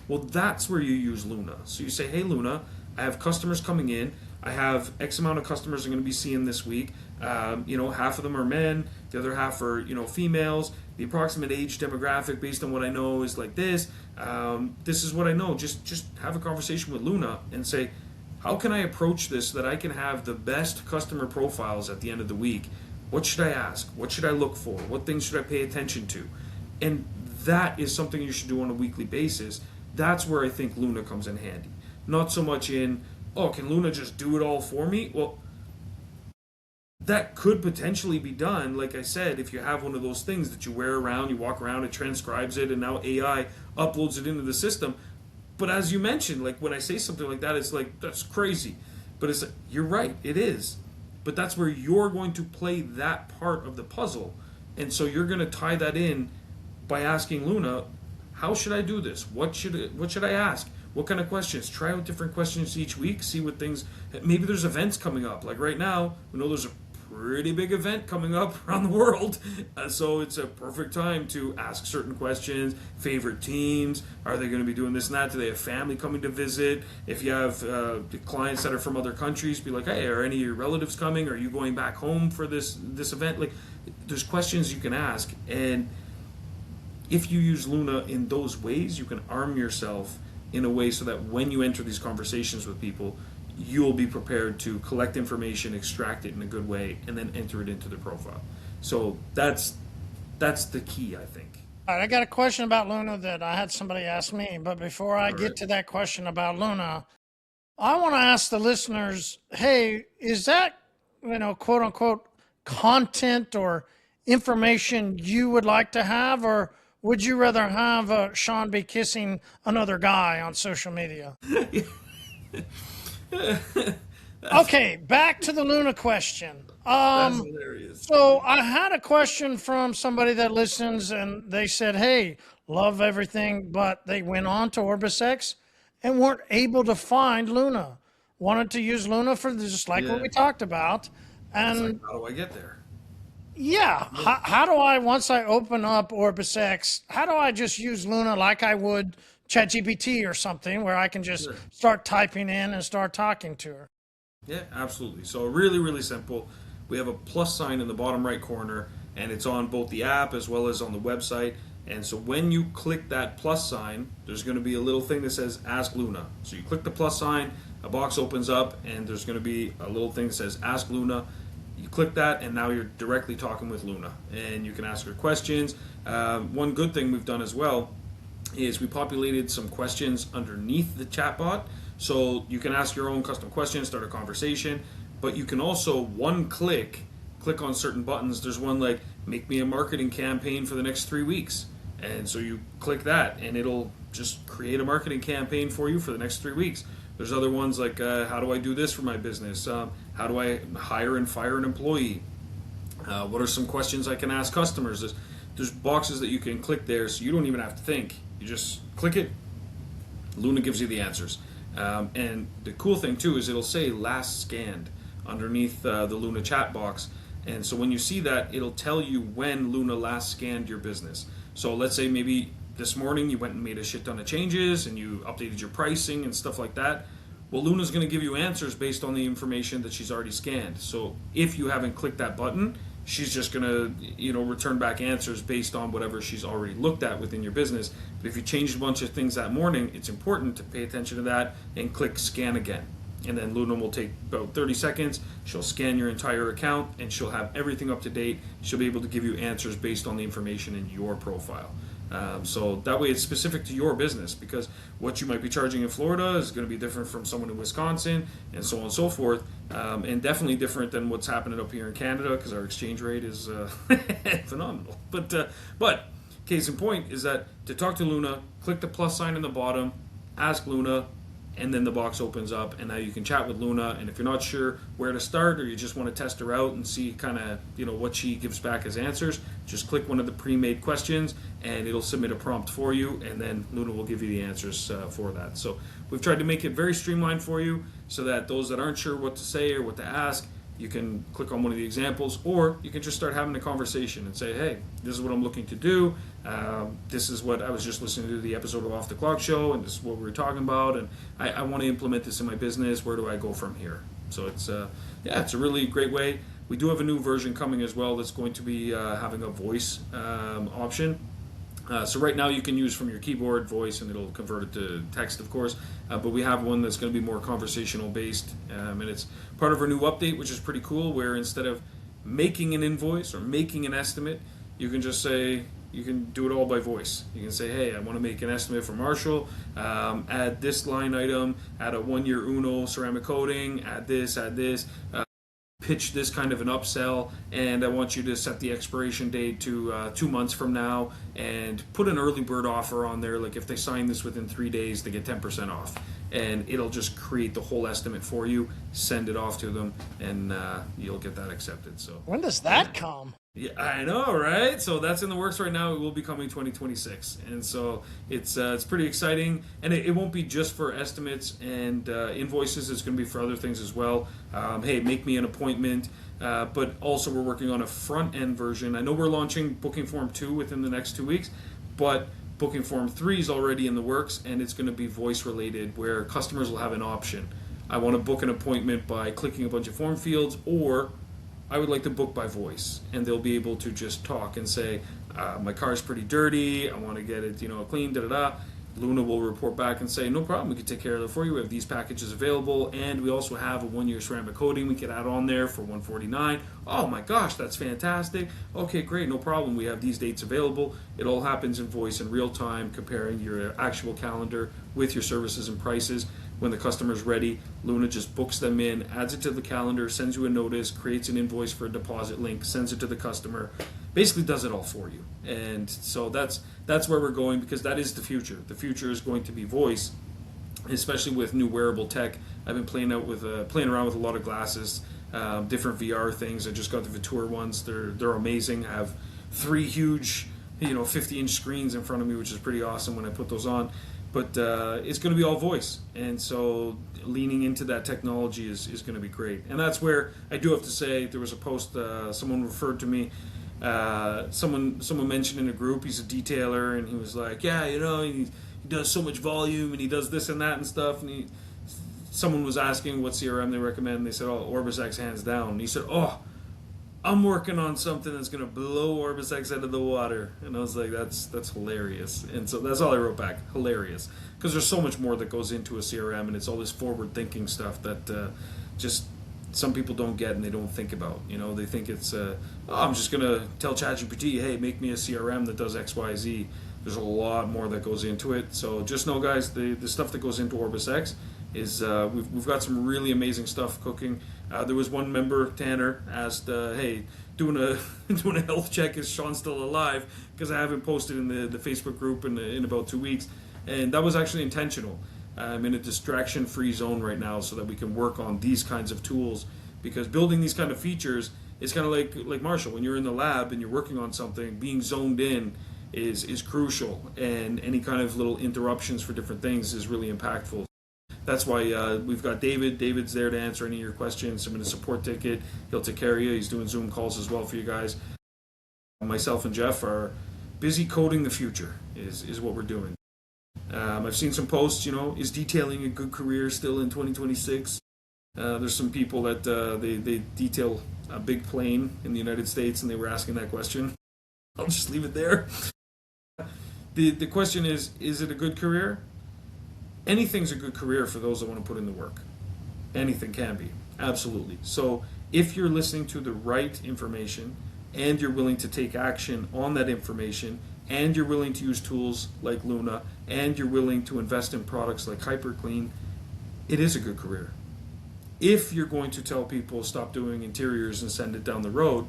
Well, that's where you use Luna. So you say, hey, Luna, I have customers coming in. I have X amount of customers I'm going to be seeing this week. Half of them are men, the other half are, females. The approximate age demographic based on what I know is like this. This is what I know. Just have a conversation with Luna and say, how can I approach this so that I can have the best customer profiles at the end of the week? What should I ask? What should I look for? What things should I pay attention to? And that is something you should do on a weekly basis. That's where I think Luna comes in handy. Not so much in oh, can Luna just do it all for me? Well, that could potentially be done. Like I said, if you have one of those things that you wear around, you walk around, it transcribes it, and now AI uploads it into the system. But as you mentioned, like when I say something like that, it's like, that's crazy. But it's like, you're right, it is. But that's where you're going to play that part of the puzzle. And so you're going to tie that in by asking Luna, how should I do this? What should I ask? What kind of questions? Try out different questions each week. See what things. Maybe there's events coming up. Like right now, we know there's a pretty big event coming up around the world, so it's a perfect time to ask certain questions. Favorite teams? Are they going to be doing this and that? Do they have family coming to visit? If you have clients that are from other countries, be like, hey, are any of your relatives coming? Are you going back home for this event? Like, there's questions you can ask, and if you use Luna in those ways, you can arm yourself in a way so that when you enter these conversations with people, you'll be prepared to collect information, extract it in a good way, and then enter it into their profile. So that's the key, I think. All right, I got a question about Luna that I had somebody ask me, but before I get to that question about Luna, I want to ask the listeners, hey, is that, quote unquote, content or information you would like to have, or would you rather have Shawn be kissing another guy on social media? Okay, back to the Luna question. That's hilarious. So I had a question from somebody that listens, and they said, hey, love everything, but they went on to OrbisX and weren't able to find Luna. Wanted to use Luna for just like what we talked about. And like, how do I get there? Yeah. How do I, once I open up OrbisX, how do I just use Luna like I would ChatGPT or something, where I can just start typing in and start talking to her? Yeah, absolutely. So really, really simple. We have a plus sign in the bottom right corner, and it's on both the app as well as on the website. And so when you click that plus sign, there's going to be a little thing that says Ask Luna. So you click the plus sign, a box opens up, and there's going to be a little thing that says Ask Luna. You click that, and now you're directly talking with Luna, and you can ask her questions. One good thing we've done as well is we populated some questions underneath the chatbot, so you can ask your own custom questions, start a conversation, but you can also click on certain buttons. There's one like, make me a marketing campaign for the next 3 weeks, and so you click that, and it'll just create a marketing campaign for you for the next 3 weeks. There's other ones like, how do I do this for my business? How do I hire and fire an employee? What are some questions I can ask customers? There's boxes that you can click there, so you don't even have to think. You just click it. Luna gives you the answers. And the cool thing too is it'll say last scanned underneath the Luna chat box. And so when you see that, it'll tell you when Luna last scanned your business. So let's say maybe this morning you went and made a shit ton of changes and you updated your pricing and stuff like that. Well, Luna's going to give you answers based on the information that she's already scanned. So if you haven't clicked that button, she's just going to, return back answers based on whatever she's already looked at within your business. But if you changed a bunch of things that morning, it's important to pay attention to that and click scan again. And then Luna will take about 30 seconds. She'll scan your entire account and she'll have everything up to date. She'll be able to give you answers based on the information in your profile. So that way it's specific to your business, because what you might be charging in Florida is going to be different from someone in Wisconsin, and so on and so forth, and definitely different than what's happening up here in Canada, because our exchange rate is phenomenal. But case in point is that to talk to Luna, click the plus sign in the bottom, ask Luna, and then the box opens up, and now you can chat with Luna. And if you're not sure where to start, or you just want to test her out and see kind of what she gives back as answers, just click one of the pre-made questions and it'll submit a prompt for you, and then Luna will give you the answers for that. So we've tried to make it very streamlined for you, so that those that aren't sure what to say or what to ask, you can click on one of the examples, or you can just start having a conversation and say, hey, this is what I'm looking to do. This is what I was just listening to the episode of Off the Clock Show, and this is what we were talking about, and I want to implement this in my business. Where do I go from here? So it's a really great way. We do have a new version coming as well that's going to be having a voice option. So right now you can use from your keyboard voice, and it'll convert it to text, of course. But we have one that's going to be more conversational based, and it's part of our new update, which is pretty cool, where instead of making an invoice or making an estimate, you can just say, you can do it all by voice. You can say, hey, I want to make an estimate for Marshall, add this line item, add a 1-year Uno ceramic coating, add this, pitch this kind of an upsell, and I want you to set the expiration date to 2 months from now, and put an early bird offer on there. Like if they sign this within 3 days, they get 10% off, and it'll just create the whole estimate for you. Send it off to them, and you'll get that accepted. So when does that come? Yeah, I know, right? So that's in the works right now. It will be coming 2026, and so it's pretty exciting. And it won't be just for estimates and invoices. It's going to be for other things as well. Hey, make me an appointment. But also, we're working on a front end version. I know we're launching Booking Form 2 within the next 2 weeks, but Booking Form 3 is already in the works, and it's going to be voice related, where customers will have an option. I want to book an appointment by clicking a bunch of form fields, or I would like to book by voice, and they'll be able to just talk and say, my car's pretty dirty, I want to get it, clean, da-da-da. Luna will report back and say, no problem, we can take care of it for you. We have these packages available, and we also have a 1-year ceramic coating we can add on there for $149. Oh my gosh, that's fantastic. Okay, great, no problem. We have these dates available. It all happens in voice in real time, comparing your actual calendar with your services and prices. When the customer's ready, Luna just books them in, adds it to the calendar, sends you a notice, creates an invoice for a deposit link, sends it to the customer, basically does it all for you. And so that's where we're going, because that is the future. The future is going to be voice, especially with new wearable tech. I've been playing around with a lot of glasses, different VR things. I just got the Vitour ones. They're amazing. I have 3 huge, 50-inch screens in front of me, which is pretty awesome when I put those on. But it's going to be all voice, and so leaning into that technology is going to be great. And that's where I do have to say, there was a post, someone referred to me, someone mentioned in a group, he's a detailer, and he was like, yeah, he does so much volume, and he does this and that and stuff, and someone was asking what CRM they recommend, and they said, oh, OrbisX hands down. And he said, oh, I'm working on something that's going to blow OrbisX out of the water. And I was like, that's hilarious. And so that's all I wrote back, hilarious. Because there's so much more that goes into a CRM, and it's all this forward-thinking stuff that just some people don't get and they don't think about. They think it's, I'm just going to tell ChatGPT, hey, make me a CRM that does X, Y, Z. There's a lot more that goes into it. So just know, guys, the stuff that goes into OrbisX is we've got some really amazing stuff cooking. There was one member, Tanner, asked, hey, doing a health check, is Shawn still alive? Because I haven't posted in the Facebook group in about 2 weeks. And that was actually intentional. I'm in a distraction-free zone right now so that we can work on these kinds of tools, because building these kind of features is kind of like Marshall. When you're in the lab and you're working on something, being zoned in is crucial, and any kind of little interruptions for different things is really impactful. That's why we've got David. David's there to answer any of your questions. Submit a support ticket. He'll take care of you. He's doing Zoom calls as well for you guys. Myself and Jeff are busy coding the future is what we're doing. I've seen some posts, is detailing a good career still in 2026? There's some people that they detail a big plane in the United States, and they were asking that question. I'll just leave it there. The question is it a good career? Anything's a good career for those that want to put in the work. Anything can be, absolutely. So if you're listening to the right information, and you're willing to take action on that information, and you're willing to use tools like Luna, and you're willing to invest in products like HyperClean, it is a good career. If you're going to tell people stop doing interiors and send it down the road,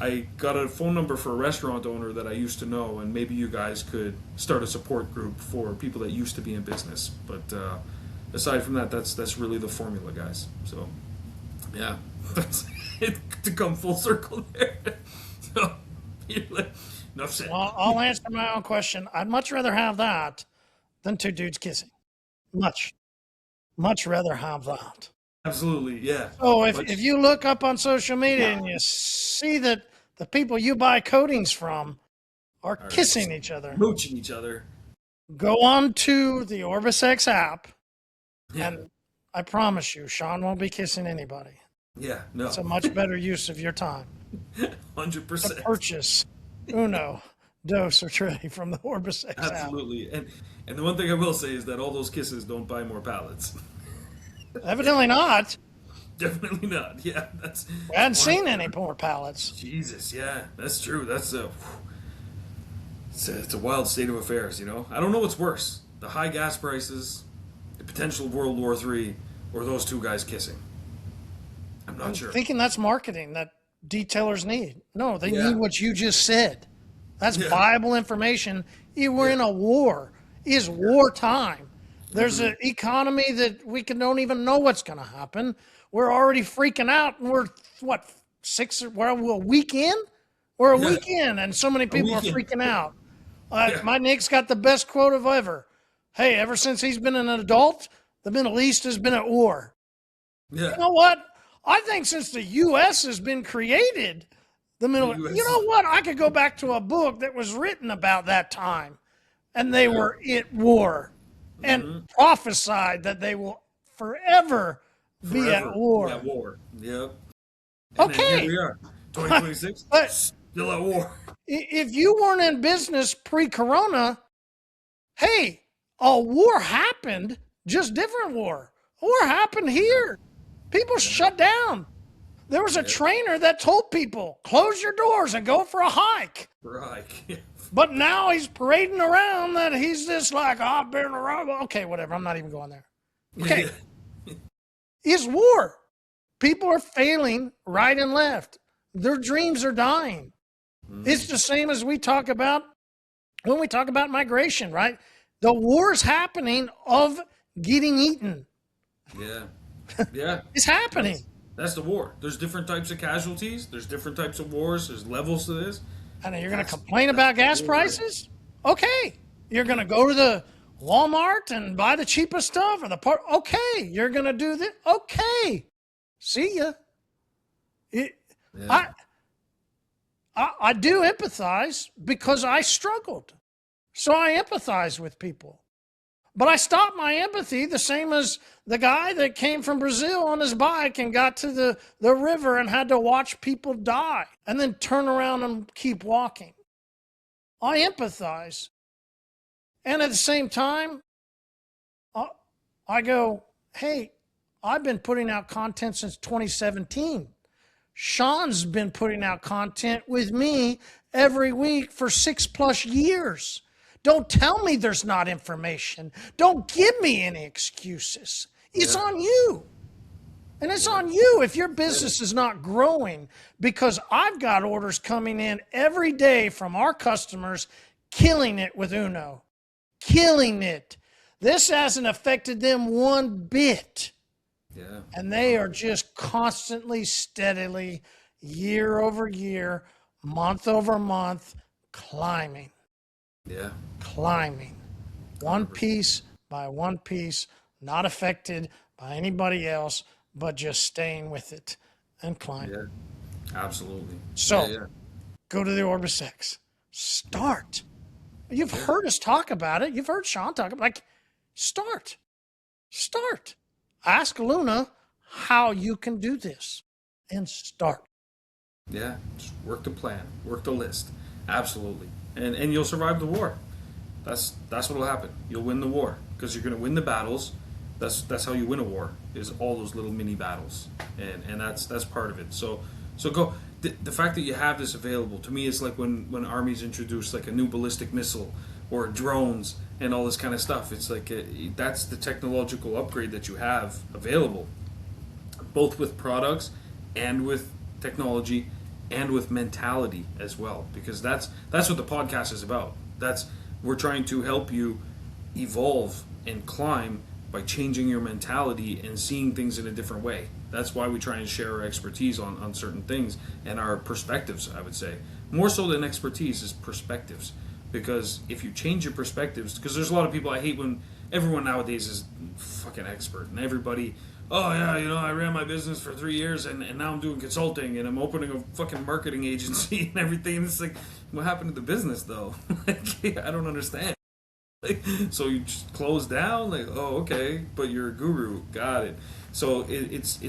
I got a phone number for a restaurant owner that I used to know, and maybe you guys could start a support group for people that used to be in business. But aside from that, that's really the formula, guys. So, yeah, that's it, to come full circle there. So, enough said. Well, I'll answer my own question. I'd much rather have that than 2 dudes kissing. Much rather have that. Absolutely, yeah. So if you look up on social media and you see that the people you buy coatings from are kissing each other, mooching each other, go on to the OrbisX app, and I promise you, Shawn won't be kissing anybody. Yeah, no. It's a much better use of your time. 100%. To purchase Uno, Dos, or Tre from the OrbisX app. Absolutely. And the one thing I will say is that all those kisses don't buy more pallets. Evidently not. Definitely not. Yeah, I hadn't seen any more pallets. Jesus, yeah, that's true. That's it's a wild state of affairs, I don't know what's worse: the high gas prices, the potential of World War III, or those two guys kissing. I'm not sure. Thinking that's marketing that detailers need. No, they Yeah. need what you just said. That's Yeah. viable information. We're in a war. It's wartime. There's an economy that we don't even know what's going to happen. We're already freaking out, and we're what we're a week in. We're a week in, and so many people are freaking out. My Nick's got the best quote of ever. Hey, ever since he's been an adult, the Middle East has been at war. Yeah. You know what? I think since the U.S. has been created, you know what? I could go back to a book that was written about that time, and they were at war and prophesied that they will forever be at war. At war. Yep. Okay. Here we are, 2026, still at war. If you weren't in business pre-corona, hey, a war happened, just different war. A war happened here. People shut down. There was a trainer that told people, close your doors and go for a hike. Right. But now he's parading around that he's just like, I've been around. Okay, whatever. I'm not even going there. Okay. It's war. People are failing right and left. Their dreams are dying. It's the same as we talk about when we talk about migration, right? The war's happening of getting eaten. Yeah. Yeah. It's happening. That's the war. There's different types of casualties. There's different types of wars. There's levels to this. And you're going to complain about gas prices? Okay. You're going to go to the Walmart and buy the cheapest stuff or the part. Okay. You're going to do this. Okay. See ya. I do empathize because I struggled. So I empathize with people. But I stopped my empathy the same as the guy that came from Brazil on his bike and got to the river and had to watch people die and then turn around and keep walking. I empathize. And at the same time, I go, hey, I've been putting out content since 2017. Shawn's been putting out content with me every week for 6+ years. Don't tell me there's not information. Don't give me any excuses. It's on you. And it's on you if your business is not growing, because I've got orders coming in every day from our customers killing it with Uno. Killing it. This hasn't affected them one bit. Yeah. And they are just constantly, steadily, year over year, month over month, climbing. Yeah. Climbing. One piece by one piece, not affected by anybody else, but just staying with it and climbing. Yeah. Absolutely. So, go to the OrbisX. Start. You've heard us talk about it. You've heard Shawn talk about it. Start. Ask Luna how you can do this and start. Yeah, just work the plan, work the list. Absolutely. And you'll survive the war. That's what'll happen. You'll win the war because you're going to win the battles. That's how you win a war, is all those little mini battles. And that's part of it. So go. The fact that you have this available, to me, is like when armies introduce like a new ballistic missile or drones and all this kind of stuff. It's like that's the technological upgrade that you have available, both with products and with technology and with mentality as well, because that's what the podcast is about. We're trying to help you evolve and climb by changing your mentality and seeing things in a different way. That's why we try and share our expertise on certain things and our perspectives, I would say. More so than expertise is perspectives. Because if you change your perspectives, because there's a lot of people, I hate when everyone nowadays is fucking expert and everybody, oh yeah, I ran my business for 3 years and now I'm doing consulting and I'm opening a fucking marketing agency and everything. And it's like, what happened to the business though? Like, I don't understand. Like, so you just close down? Like, oh, okay, but you're a guru. Got it. So it's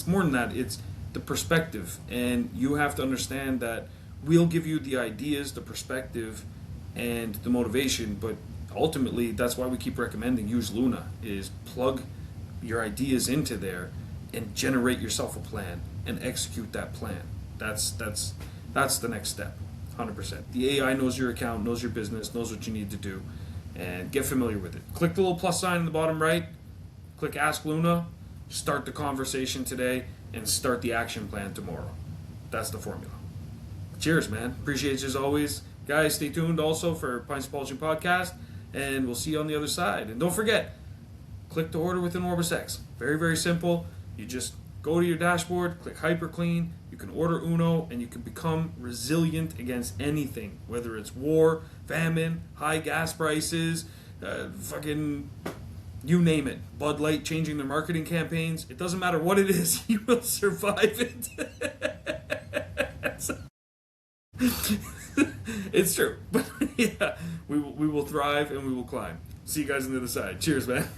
more than that. It's the perspective, and you have to understand that we'll give you the ideas, the perspective, and the motivation, but ultimately that's why we keep recommending use Luna, is plug your ideas into there and generate yourself a plan and execute that plan. That's the next step, 100%. The AI knows your account, knows your business, knows what you need to do, and get familiar with it. Click the little plus sign in the bottom right, click Ask Luna, start the conversation today, and start the action plan tomorrow. That's the formula. Cheers, man. Appreciate you as always. Guys, stay tuned also for Pints of Polishing Podcast, and we'll see you on the other side. And don't forget, click to order within OrbisX. Very, very simple. You just go to your dashboard, click Hyper Clean, you can order Uno, and you can become resilient against anything, whether it's war, famine, high gas prices, fucking, you name it. Bud Light changing their marketing campaigns. It doesn't matter what it is, you will survive it. It's true. But yeah, we will thrive and we will climb. See you guys on the other side. Cheers, man.